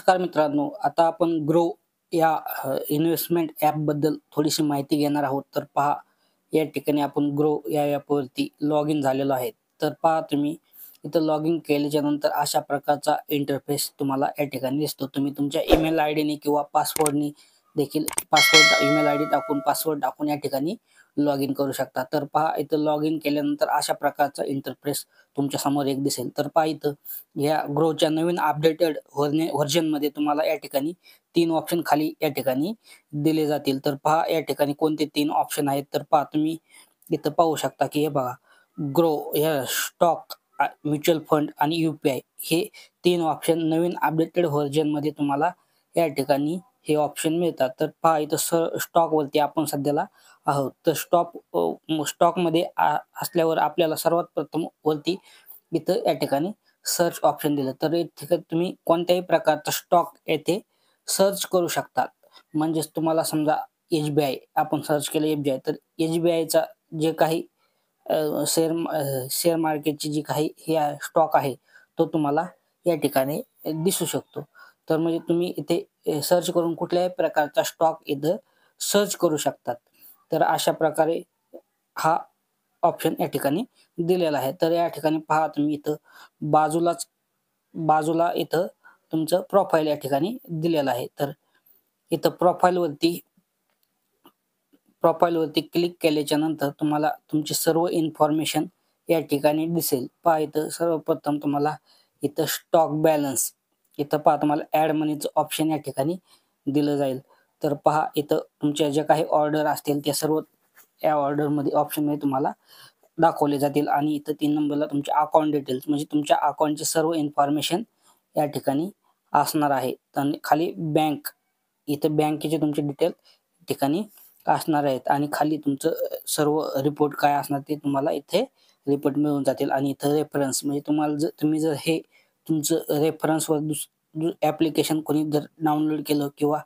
नमस्कार मित्रांनो, आता आपण ग्रो या इन्व्हेस्टमेंट ॲपबद्दल थोडीशी माहिती घेणार आहोत. तर पहा, या ठिकाणी आपण ग्रो या ॲपवरती लॉग इन झालेलो आहे. तर पहा तुम्ही इथं लॉग इन केल्याच्यानंतर अशा प्रकारचा इंटरफेस तुम्हाला या ठिकाणी दिसतो. तुम्ही तुमच्या ईमेल आयडीने किंवा पासवर्डनी देखील ईमेल आयडी टाकून पासवर्ड टाकून या ठिकाणी लॉग इन करू शकता. तर पहा इथं लॉग इन केल्यानंतर अशा प्रकारचा इंटरफेस तुमच्या समोर एक दिसेल. तर पहा इथं या ग्रोच्या नवीन अपडेटेड व्हर्जनमध्ये तुम्हाला या ठिकाणी 3 ऑप्शन खाली या ठिकाणी दिले जातील. तर पहा या ठिकाणी कोणते 3 ऑप्शन आहेत. तर पहा तुम्ही इथं पाहू शकता, की हे बघा ग्रो या स्टॉक, म्युच्युअल फंड आणि यू-पी-आय हे 3 ऑप्शन नवीन अपडेटेड व्हर्जनमध्ये तुम्हाला या ठिकाणी हे ऑप्शन मिळतात. तर पहा इथं स्टॉकवरती आपण सध्याला आहोत. तर स्टॉकमध्ये असल्यावर आपल्याला सर्वात प्रथम वरती इथं या ठिकाणी सर्च ऑप्शन दिलं. तर इथे तुम्ही कोणत्याही प्रकारचा स्टॉक येथे सर्च करू शकता. म्हणजेच तुम्हाला समजा एस-बी-आय आपण सर्च केलं एस-बी-आय, तर एस-बी-आयचा जे काही शेअर मार्केटची जी काही स्टॉक आहे, तो तुम्हाला या ठिकाणी दिसू शकतो. तर म्हणजे तुम्ही इथे सर्च करून कुठल्याही प्रकारचा स्टॉक इथं सर्च करू शकतात. तर अशा प्रकारे हा ऑप्शन या ठिकाणी दिलेला आहे. तर या ठिकाणी पहा तुम्ही इथं बाजूला इथं तुमचं प्रोफाइल या ठिकाणी दिलेलं आहे. तर इथं प्रोफाइलवरती क्लिक केल्याच्या नंतर तुम्हाला तुमची सर्व इन्फॉर्मेशन या ठिकाणी दिसेल. पहा इथं सर्वप्रथम तुम्हाला इथं स्टॉक बॅलन्स, इथं पहा तुम्हाला ॲड मनीचं ऑप्शन या ठिकाणी दिलं जाईल. तर पहा इथं तुमच्या ज्या काही ऑर्डर असतील त्या सर्व या ऑर्डरमध्ये ऑप्शनमध्ये तुम्हाला दाखवले जातील आणि इथं 3 नंबरला तुमचे अकाउंट डिटेल्स म्हणजे तुमच्या अकाउंटची सर्व इन्फॉर्मेशन या ठिकाणी असणार आहे. आणि खाली बँक, इथं बँकेचे तुमचे डिटेल ठिकाणी असणार आहेत आणि खाली तुमचं सर्व रिपोर्ट काय असणार ते तुम्हाला इथे रिपोर्ट मिळून जातील. आणि इथं रेफरन्स म्हणजे तुम्ही जर हे तुमचं रेफरन्सवर ॲप्लिकेशन कोणी जर डाउनलोड केलं किंवा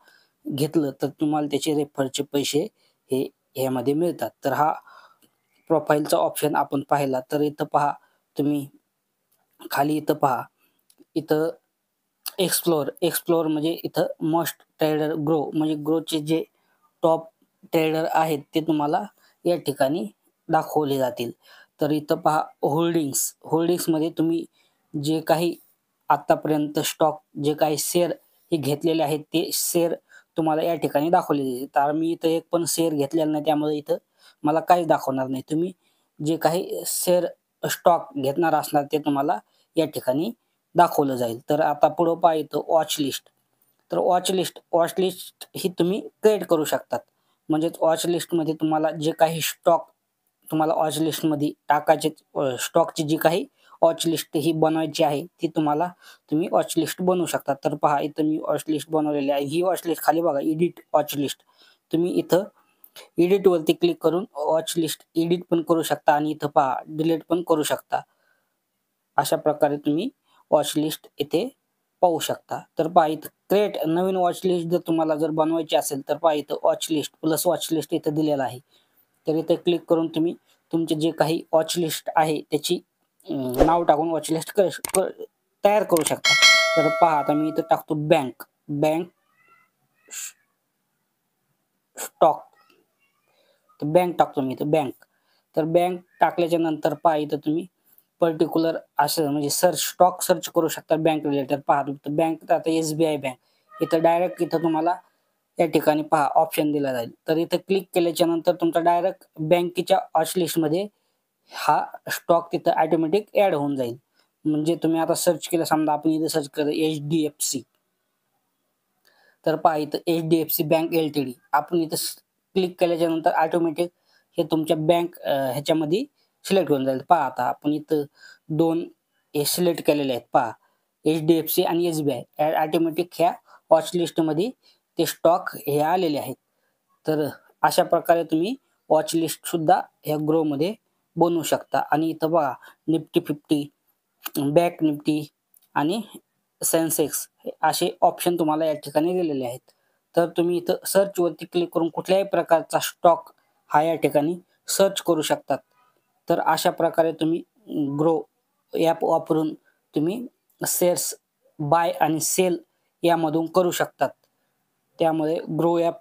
घेतलं तर तुम्हाला त्याचे रेफरचे पैसे ह्यामध्ये मिळतात. तर हा प्रोफाइलचा ऑप्शन आपण पाहिला. तर इथं पहा तुम्ही खाली इथं पहा, इथं एक्सप्लोर म्हणजे इथं मोस्ट ट्रेडर ग्रो म्हणजे ग्रोचे जे टॉप ट्रेडर आहेत ते तुम्हाला या ठिकाणी दाखवले जातील. तर इथं पहा होल्डिंग्समध्ये तुम्ही जे काही आतापर्यंत स्टॉक जे काही शेअर हे घेतलेले आहेत ते शेअर तुम्हाला या ठिकाणी दाखवले जातील. तर मी इथं एक पण शेअर घेतलेला नाही, त्यामुळे इथं मला काहीच दाखवणार नाही. तुम्ही जे काही शेअर स्टॉक घेणार असणार ते तुम्हाला या ठिकाणी दाखवलं जाईल. तर आता पुढं पहा इथं वॉच लिस्ट. तर वॉच लिस्ट ही तुम्ही क्रिएट करू शकतात. म्हणजेच वॉच लिस्टमध्ये तुम्हाला जे काही स्टॉक तुम्हाला वॉच लिस्टमध्ये टाकायचे, स्टॉकची जी काही वॉच लिस्ट ही बनवायची आहे ती तुम्ही वॉच लिस्ट बनवू शकता. तर पहा इथं मी वॉच लिस्ट बनवलेली आहे. ही वॉच लिस्ट खाली बघा एडिट वॉच लिस्ट, तुम्ही इथं एडिटवरती क्लिक करून वॉच लिस्ट एडिट पण करू शकता आणि इथं पहा डिलीट पण करू शकता. अशा प्रकारे तुम्ही वॉच लिस्ट इथे पाहू शकता. तर पहा इथं क्रिएट नवीन वॉच लिस्ट जर तुम्हाला बनवायची असेल तर पहा इथं वॉच लिस्ट इथं दिलेलं आहे. तर इथे क्लिक करून तुम्ही तुमचे जे काही वॉच लिस्ट आहे त्याची नाव टाकून वॉच लिस्ट तयार करू शकता. तर पहा आता मी इथं टाकतो बँक स्टॉक, तर बँक टाकतो मी इथं बँक. तर बँक टाकल्याच्या नंतर पहा इथं तुम्ही पर्टिक्युलर असं म्हणजे स्टॉक सर्च करू शकता बँक रिलेटेड. पहा तुमचं बँक आता एस-बी-आय बँक, इथं डायरेक्ट इथं तुम्हाला या ठिकाणी पहा ऑप्शन दिला जाईल. तर इथं क्लिक केल्याच्या नंतर तुमचा डायरेक्ट बँकेच्या वॉच लिस्टमध्ये हा स्टॉक तिथं ऑटोमॅटिक ॲड होऊन जाईल. म्हणजे तुम्ही आता सर्च केलं, समजा आपण इथं सर्च केलं एच-डी-एफ-सी, तर पहा इथं एच-डी-एफ-सी बँक एल-टी-डी आपण इथं क्लिक केल्याच्या नंतर ऑटोमॅटिक हे तुमच्या बँक ह्याच्यामध्ये सिलेक्ट होऊन जाईल. पहा आता आपण इथं 2 हे सिलेक्ट केलेले आहेत. पहा एच-डी-एफ-सी आणि एस-बी-आय ऑटोमॅटिक ह्या वॉच लिस्टमध्ये ते स्टॉक हे आलेले आहेत. तर अशा प्रकारे तुम्ही वॉच लिस्ट सुद्धा ह्या ग्रोमध्ये बनवू शकता. आणि इथं बघा निफ्टी 50, बँक निफ्टी आणि सेन्सेक्स असे ऑप्शन तुम्हाला या ठिकाणी दिलेले आहेत. तर तुम्ही इथं सर्चवरती क्लिक करून कुठल्याही प्रकारचा स्टॉक हा या ठिकाणी सर्च करू शकतात. तर अशा प्रकारे तुम्ही ग्रो ॲप वापरून तुम्ही शेअर्स बाय आणि सेल यामधून करू शकतात. त्यामुळे ग्रो ॲप